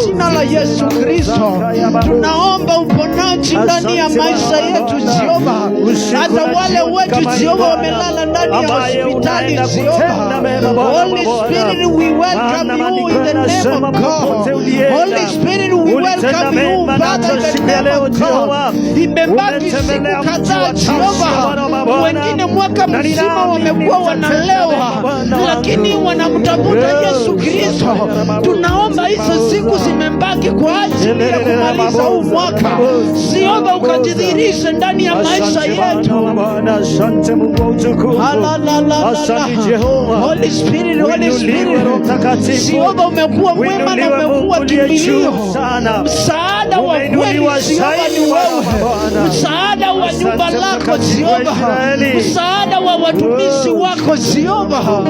jina la Yesu Kristo. Tunaomba uponaji ndani ya maisha yetu Jehova, hata wale wetu Jehova wamelala ndani ya hospitali Jehova. Holy Spirit, we welcome you in the name of God. Holy Spirit, we welcome you Father in the name of God. Imebaki siku kadhaa Jehova, wengine mwaka mzima wamekuwa wanalewa, lakini wanamtafuta Yesu Kristo. Tunaomba hizo siku zimebaki kwa ajili ya kumaliza huu mwaka. Jehova, ukajidhihirishe ndani ya maisha yetu. Asante Mungu wa utukufu. Asante Jehova. Holy Spirit, Holy Spirit. Jehova, umekuwa mwema na umekuwa kimbilio. Msaada wa kweli Jehova ni wewe. Msaada wa nyumba lako Jehova. Msaada wa watumishi wako Jehova.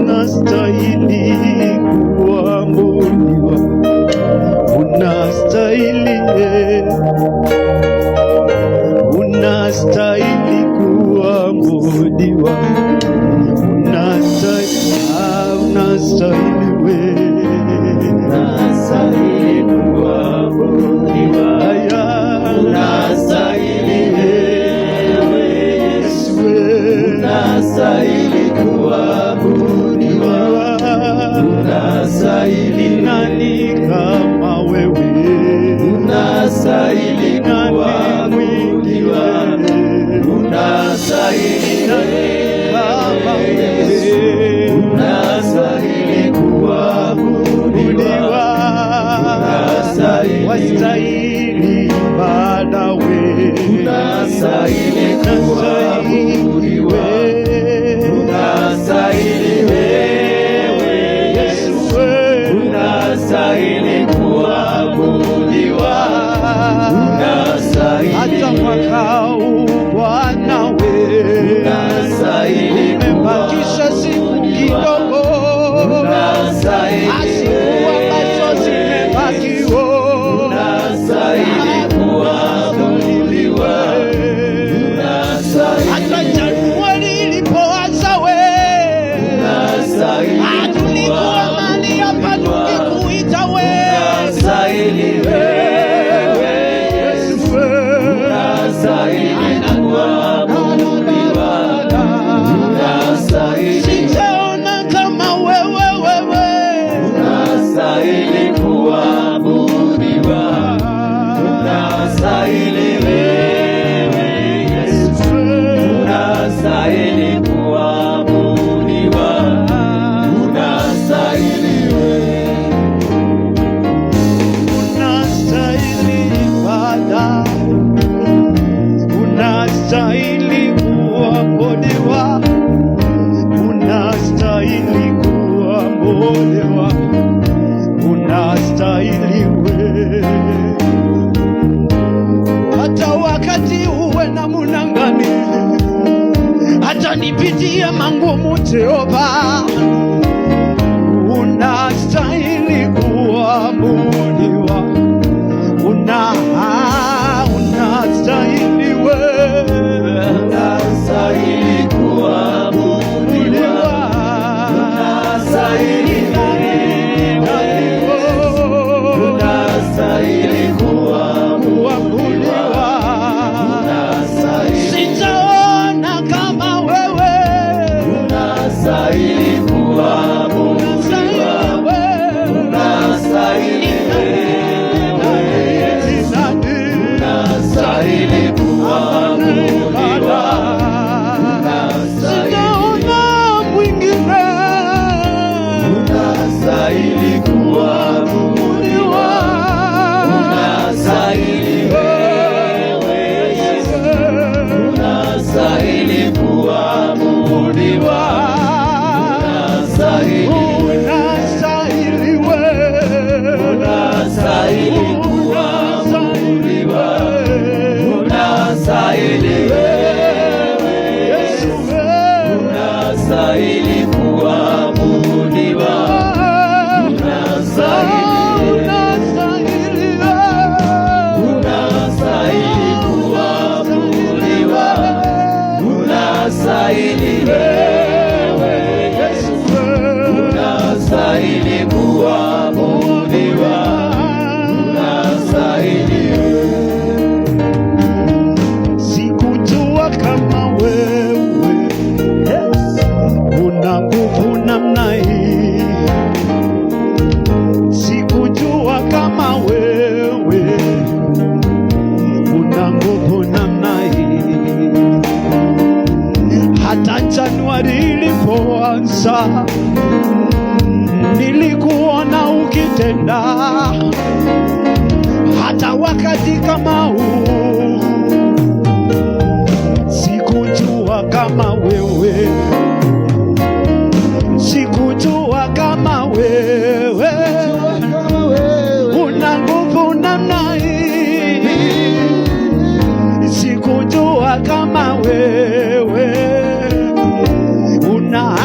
Unastahili kuabudiwa, unastahili, unastahili kuabudiwa, unastahili wewe, unastahili kuabudiwa, unastahili wewe Yesu, unastahili kuabudiwa, unastahili. Nani kama wewe? Unastahili kuabudiwa, unastahili. Nani kama wewe? Unastahili kuabudiwa, unastahili. Wastahili ibada wewe, unastahili kuabudiwa, unastahili wewe Yesu, unastahili kuabudiwa, unastahili. Hata mwaka huu Bwana wewe, unastahili. Umebakisha siku kidogo, unastahili. Siku ambazo zimebaki unastahili kuabudiwa, unastahili. Hata Januari ilipoanza wewe, unastahili. Tulikuwa mali hapa tukikuita wewe, unastahili wewe Yesu, unastahili kuabudiwa, unastahili. Sijaona kama wewe, unastahili kuabudiwa, unastahili wewe Yesu, unastahili kuabudiwa, unastahili wewe, unastahili ibada, unastahili kuabudiwa, unastahili kuabudiwa, unastahili wewe. Hata wakati uwe namna gani, hata nipitie mangumu Jehova, unastahili kuabudiwa, unastahili wewe, unastahili kuabudiwa, unastahili unastahili kuabudiwa, unastahili. Sijaona kama wewe, unastahili kuabudiwa, unastahili wewe Yesu, unastahili kuabudiwa, unastahili. Sijaona mwingine, unastahili kuabudiwa, unastahili wewe Yesu, unastahili kuabudiwa, unastahili. Unastahili wewe, unastahili kuabudiwa, unastahili wewe Yesu, unastahili kuabudiwa, unastahili, unastahili kuabudiwa, unastahili wewe Yesu. una nguvu namna hii, sikujua kama wewe una nguvu namna hii. Hata Januari ilipoanza nilikuona ukitenda, hata wakati kama huu sikujua kama wewe, sikujua kama wewe una nguvu namna hii, sikujua kama wewe una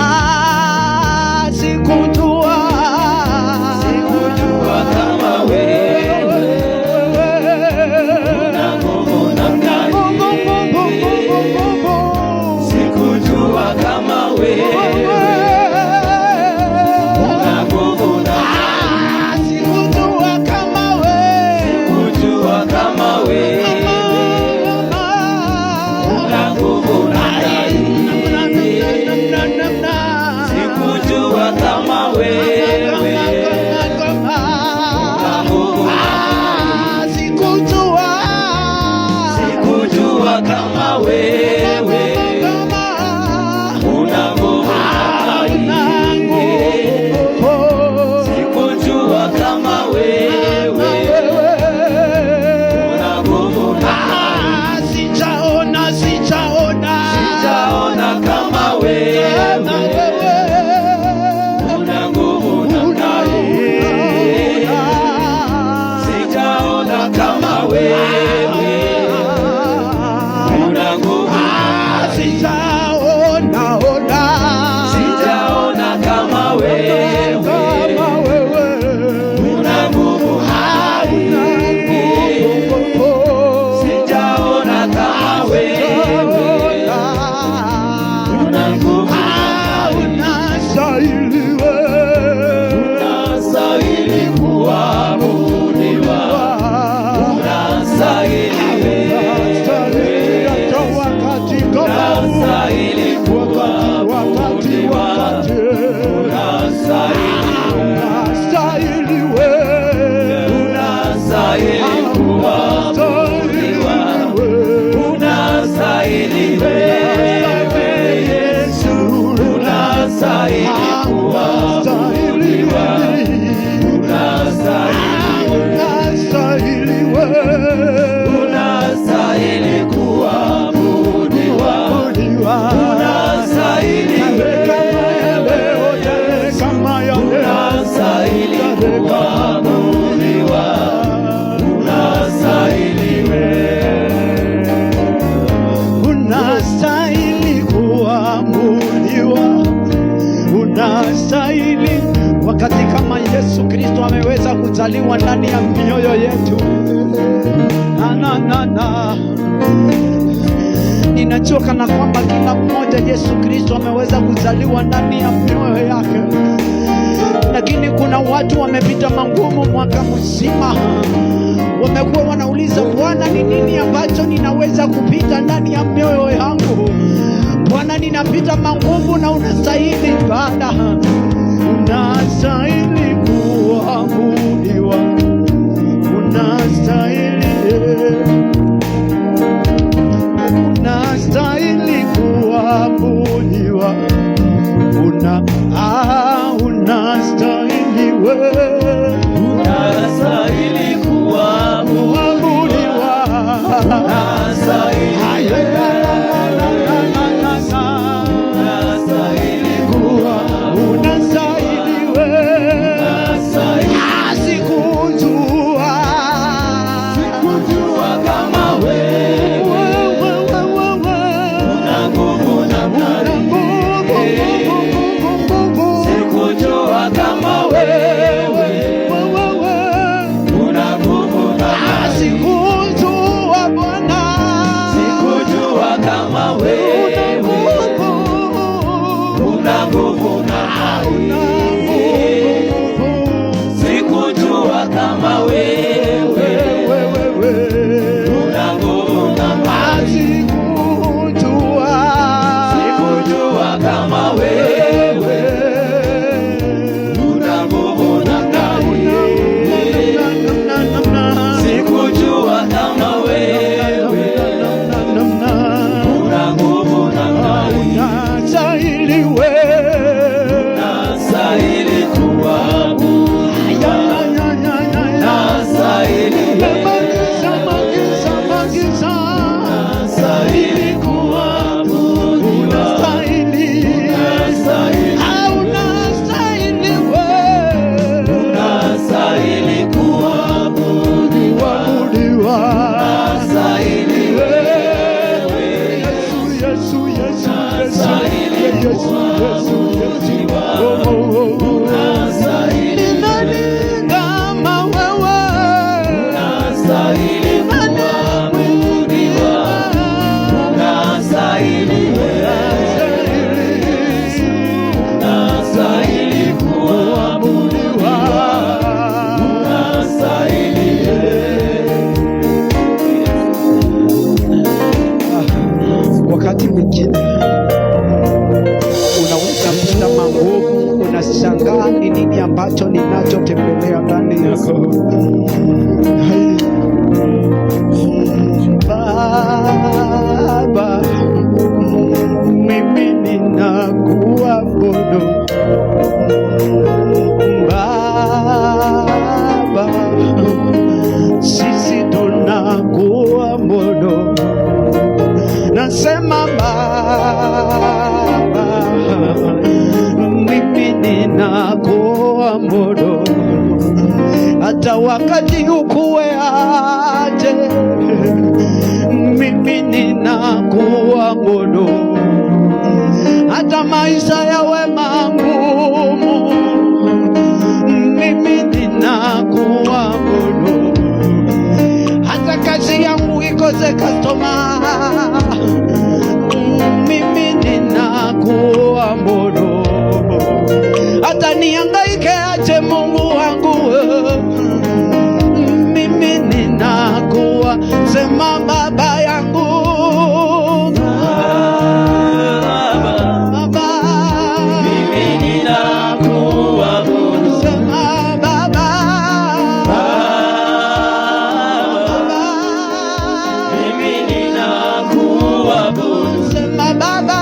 wakati kama Yesu Kristo ameweza kuzaliwa ndani ya mioyo yetu. Ninajua kana kwamba kila mmoja Yesu Kristo ameweza kuzaliwa ndani ya mioyo yake, lakini kuna watu wamepita magumu mwaka mzima, wamekuwa wanauliza, Bwana, ni nini ambacho ninaweza kupita ndani ya mioyo yangu? Bwana, ninapita magumu na unastahili ibada, unastahili kuabudiwa, unastahili kuabudiwa, unastahili wewe, unastahili kuabudiwa, unastahili Sikujua kama wewe ambacho ninachotembelea ndani yako. Baba, mimi ninakuabudu. Baba, sisi tunakuabudu. Nasema Baba, mimi ninakuabudu. Hata wakati ukuwe aje, mimi ninakuabudu. Hata maisha yawe magumu, mimi ninakuabudu. Hata kazi yangu ikose customer, mimi ninakuabudu. Hata nihangaike aje, Mungu wangu, mimi ninakuwa. Sema Baba yangu, Baba, mimi ninakuabudu. Sema Baba, Baba, mimi ninakuabudu. Sema Baba,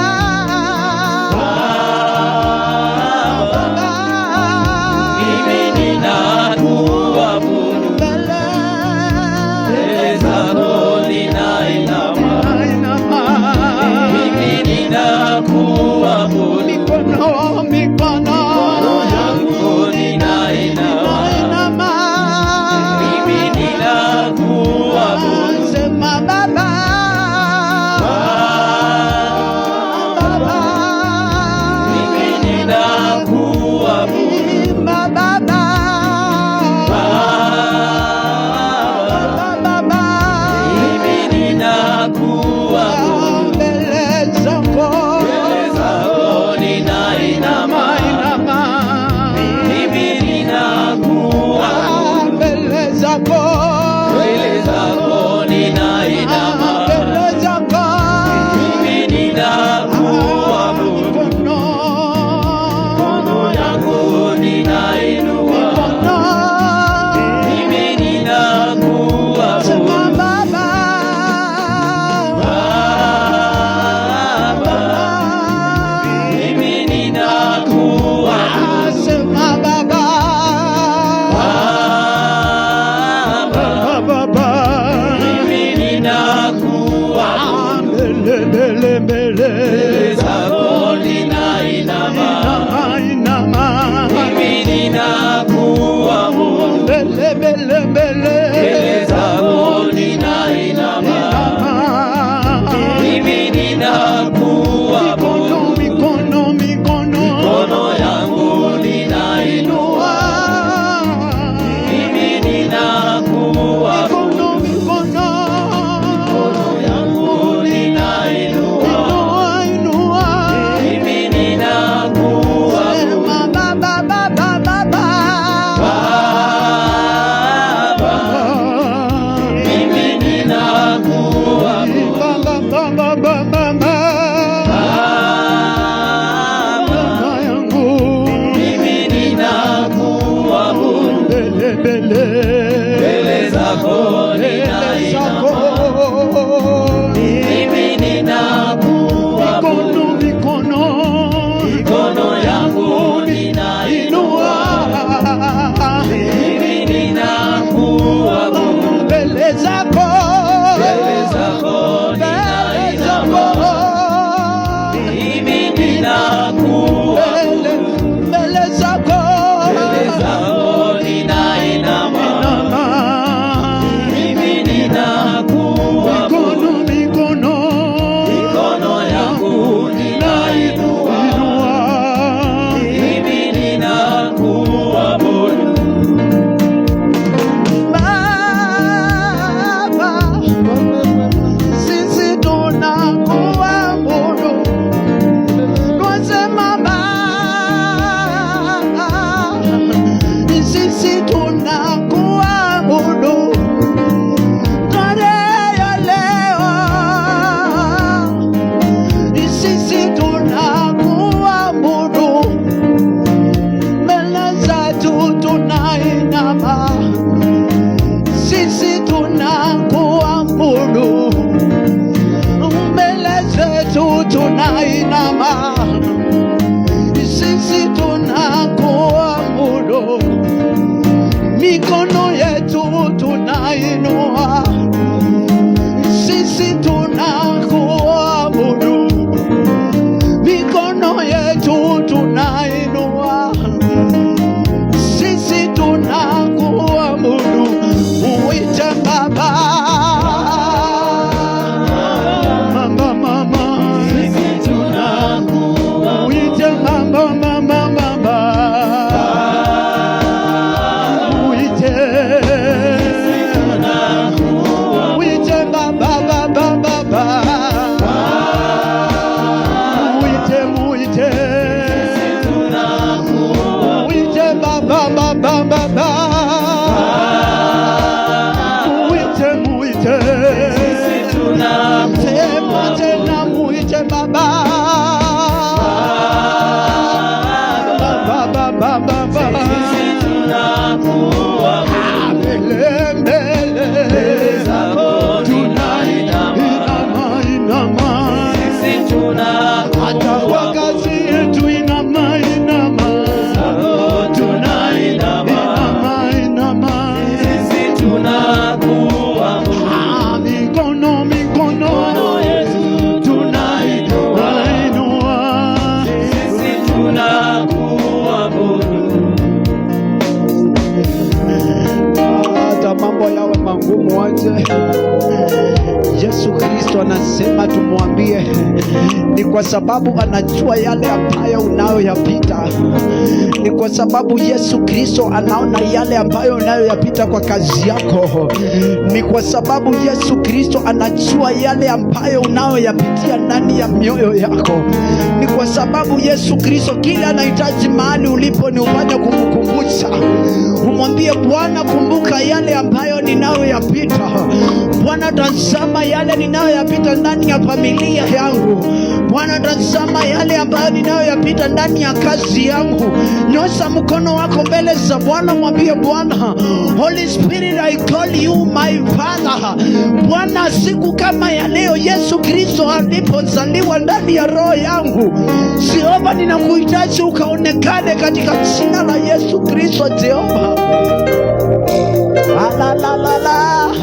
Baba, muite sema tena, muite Baba, Yesu Kristo anasema tumwambie, ni kwa sababu anajua yale ambayo unayoyapita. Ni kwa sababu Yesu Kristo anaona yale ambayo unayoyapita kwa kazi yako. Ni kwa sababu Yesu Kristo anajua yale ambayo unayoyapitia ndani ya mioyo yako. Ni kwa sababu Yesu Kristo kila anahitaji mahali ulipo ni ufanye kumkumbusha. Umwambie Bwana, kumbuka yale ambayo ninayoyapita. Bwana, tazama yale ninayoyapita ndani ya familia yangu. Bwana, tazama yale ambayo ninayoyapita ndani ya kazi yangu. Nyosha mkono wako mbele za Bwana, mwambie Bwana, Holy Spirit, I call you my Father. Bwana, siku kama ya leo Yesu Kristo alipozaliwa ndani ya roho yangu, Jehova, ninakuhitaji ukaonekane katika jina la Yesu Kristo, Jehova. La la la la.